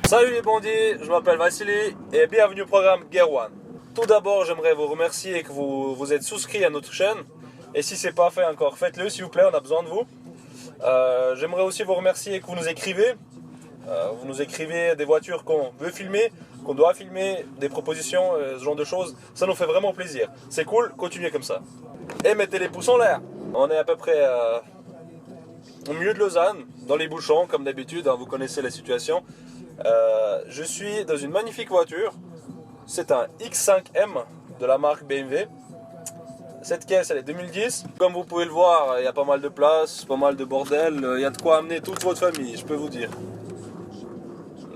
Salut les bandits, je m'appelle Vassili et bienvenue au programme Gear One. Tout d'abord, j'aimerais vous remercier que vous êtes souscrit à notre chaîne. Et si ce n'est pas fait encore, faites-le s'il vous plaît, on a besoin de vous. J'aimerais aussi vous remercier que vous nous écrivez. Vous nous écrivez des voitures qu'on veut filmer, qu'on doit filmer, des propositions, ce genre de choses. Ça nous fait vraiment plaisir. C'est cool, continuez comme ça. Et mettez les pouces en l'air. On est à peu près au milieu de Lausanne, dans les bouchons, comme d'habitude, hein, vous connaissez la situation. Je suis dans une magnifique voiture. C'est un X5M de la marque BMW. Cette caisse, elle est 2010. Comme vous pouvez le voir, il y a pas mal de place, pas mal de bordel. Il y a de quoi amener toute votre famille, je peux vous dire.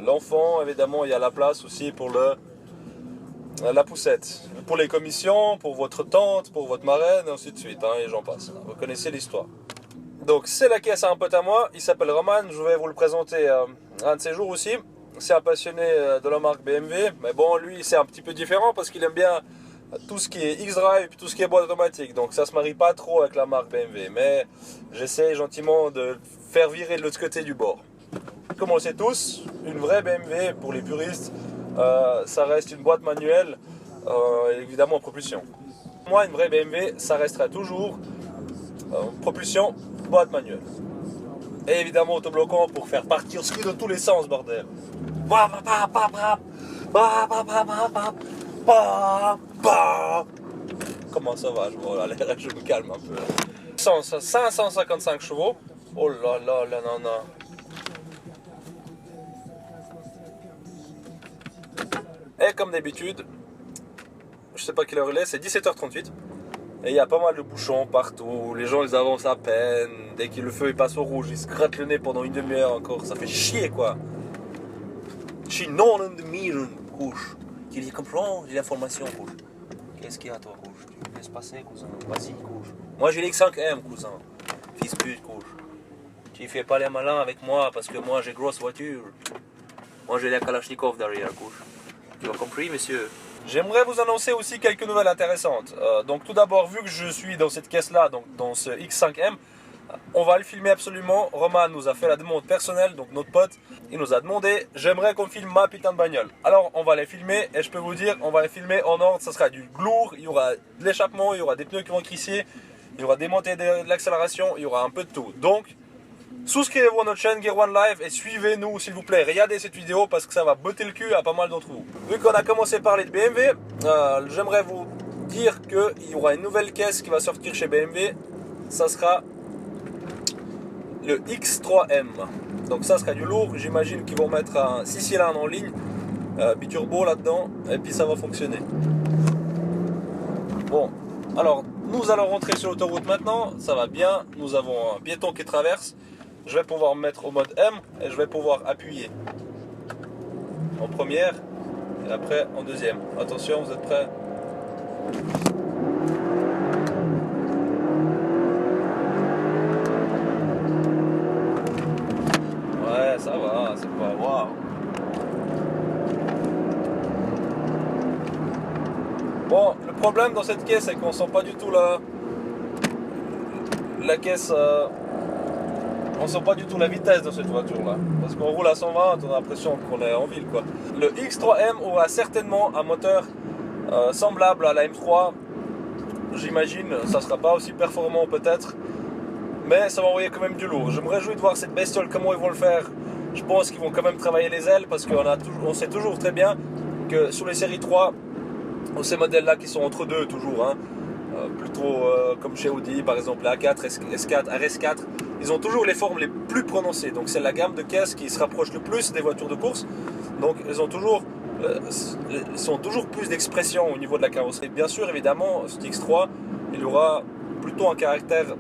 L'enfant, évidemment, il y a la place aussi pour la poussette. Pour les commissions, pour votre tante, pour votre marraine, et ainsi de suite. Hein, et j'en passe. Vous connaissez l'histoire. Donc c'est la caisse à un pote à moi, il s'appelle Roman, je vais vous le présenter un de ces jours aussi. C'est un passionné de la marque BMW, mais bon lui c'est un petit peu différent parce qu'il aime bien tout ce qui est X-Drive et tout ce qui est boîte automatique. Donc ça se marie pas trop avec la marque BMW, mais j'essaie gentiment de faire virer de l'autre côté du bord. Comme on le sait tous, une vraie BMW pour les puristes, ça reste une boîte manuelle, évidemment en propulsion. Moi une vraie BMW, ça restera toujours propulsion, boîte manuelle. Et évidemment autobloquant pour faire partir ce qui dans tous les sens, bordel. Comment ça va? Je me calme un peu. 555 chevaux. Oh là là là non non. Et comme d'habitude, je sais pas quelle heure il est, c'est 17h38. Et il y a pas mal de bouchons partout, les gens ils avancent à peine, dès que le feu il passe au rouge, ils se grattent le nez pendant une demi-heure encore, ça fait chier quoi. Je suis non en demi-heure, couche. Tu dis comprends, j'ai l'information, couche. Qu'est-ce qu'il y a toi, couche? Tu me laisses passer, cousin, vas-y, couche. Moi j'ai l'X5M, cousin, fils pute, couche. Tu fais pas les malins avec moi parce que moi j'ai grosse voiture. Moi j'ai la Kalachnikov derrière, couche. Tu as compris, monsieur? J'aimerais vous annoncer aussi quelques nouvelles intéressantes. Donc tout d'abord, vu que je suis dans cette caisse-là, donc dans ce X5M, on va le filmer absolument. Roman nous a fait la demande personnelle, donc notre pote, il nous a demandé, j'aimerais qu'on filme ma putain de bagnole. Alors on va les filmer, et je peux vous dire, on va les filmer en ordre, ça sera du lourd, il y aura de l'échappement, il y aura des pneus qui vont crisser, il y aura des montées de l'accélération, il y aura un peu de tout. Donc, souscrivez-vous à notre chaîne Gear One Live et suivez-nous s'il vous plaît. Regardez cette vidéo parce que ça va botter le cul à pas mal d'entre vous. Vu qu'on a commencé à parler de BMW, j'aimerais vous dire qu'il y aura une nouvelle caisse qui va sortir chez BMW. Ça sera le X3M. Donc ça sera du lourd. J'imagine qu'ils vont mettre un 6 cylindres en ligne, biturbo là-dedans, et puis ça va fonctionner. Bon, alors nous allons rentrer sur l'autoroute maintenant. Ça va bien. Nous avons un piéton qui traverse. Je vais pouvoir me mettre au mode M et je vais pouvoir appuyer en première et après en deuxième. Attention, vous êtes prêts? Ouais, ça va, c'est pas waouh. Bon, le problème dans cette caisse, c'est qu'on sent pas du tout la caisse. On sent pas du tout la vitesse de cette voiture là, parce qu'on roule à 120, on a l'impression qu'on est en ville quoi. Le X3M aura certainement un moteur semblable à la M3, j'imagine, ça sera pas aussi performant peut-être, mais ça va envoyer quand même du lourd. Je me réjouis de voir cette bestiole, comment ils vont le faire. Je pense qu'ils vont quand même travailler les ailes, parce qu'on sait toujours très bien que sur les séries 3, ces modèles là qui sont entre deux toujours, hein, plutôt comme chez Audi par exemple, la A4, S4, RS4, ils ont toujours les formes les plus prononcées. Donc c'est la gamme de caisse qui se rapproche le plus des voitures de course. Donc ils sont toujours plus d'expression au niveau de la carrosserie. Bien sûr, évidemment, ce X3, il aura plutôt un caractère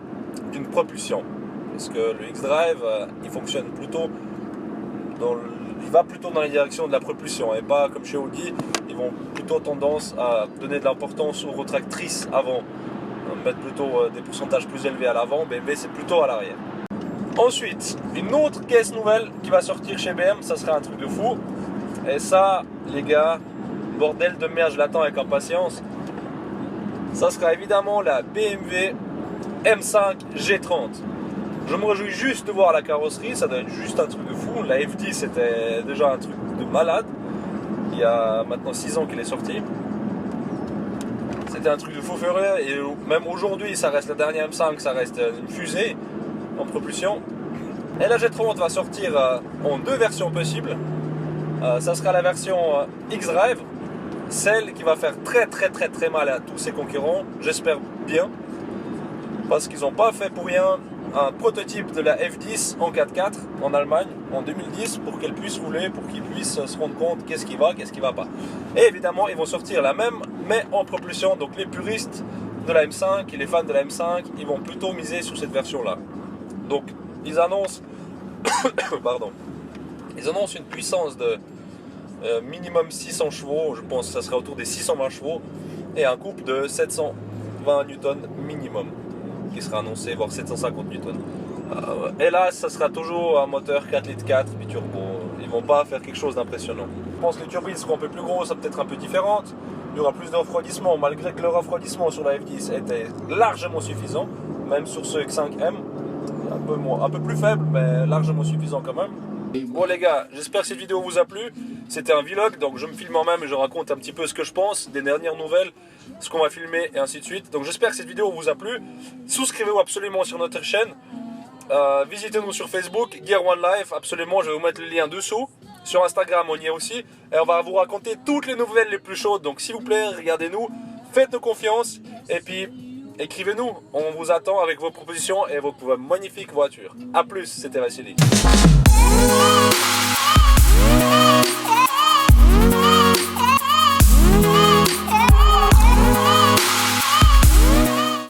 d'une propulsion. Parce que le X-Drive, il fonctionne plutôt il va plutôt dans la direction de la propulsion et pas comme chez Audi, ils vont plutôt tendance à donner de l'importance aux retractrices avant, mettre plutôt des pourcentages plus élevés à l'avant. BMW c'est plutôt à l'arrière. Ensuite, une autre caisse nouvelle qui va sortir chez BMW, ça sera un truc de fou. Et ça, les gars, bordel de merde, je l'attends avec impatience. Ça sera évidemment la BMW M5 G30. Je me réjouis juste de voir la carrosserie, ça doit être juste un truc de fou. La F10 c'était déjà un truc de malade. Il y a maintenant 6 ans qu'il est sorti. C'était un truc de fou furieux et même aujourd'hui ça reste la dernière M5, ça reste une fusée en propulsion. Et la G30 va sortir en 2 versions possibles. Ça sera la version X-Drive, celle qui va faire très mal à tous ses concurrents, j'espère bien. Parce qu'ils n'ont pas fait pour rien un prototype de la F10 en 4x4 en Allemagne en 2010 pour qu'elle puisse rouler, pour qu'ils puissent se rendre compte qu'est-ce qui va pas. Et évidemment, ils vont sortir la même, mais en propulsion. Donc les puristes de la M5 et les fans de la M5, ils vont plutôt miser sur cette version-là. Donc ils annoncent, pardon, ils annoncent une puissance de minimum 600 chevaux, je pense que ça sera autour des 620 chevaux, et un couple de 720 newtons minimum qui sera annoncé, voire 750 newtons. Et là, ça sera toujours un moteur 4 litres 4 biturbo. Ils vont pas faire quelque chose d'impressionnant. Je pense que les turbines seront un peu plus grosses, peut-être un peu différentes. Il y aura plus de refroidissement, malgré que le refroidissement sur la F10 était largement suffisant, même sur ce X5M. Un peu plus faible, mais largement suffisant quand même. Bon les gars, j'espère que cette vidéo vous a plu. C'était un vlog, donc je me filme en même et je raconte un petit peu ce que je pense, des dernières nouvelles, ce qu'on va filmer et ainsi de suite. Donc j'espère que cette vidéo vous a plu. Souscrivez-vous absolument sur notre chaîne. Visitez-nous sur Facebook, Gear One Life, absolument, je vais vous mettre le lien dessous. Sur Instagram, on y est aussi. Et on va vous raconter toutes les nouvelles les plus chaudes. Donc s'il vous plaît, regardez-nous, faites-nous confiance et puis écrivez-nous. On vous attend avec vos propositions et vos magnifiques voitures. A plus, c'était Vassili.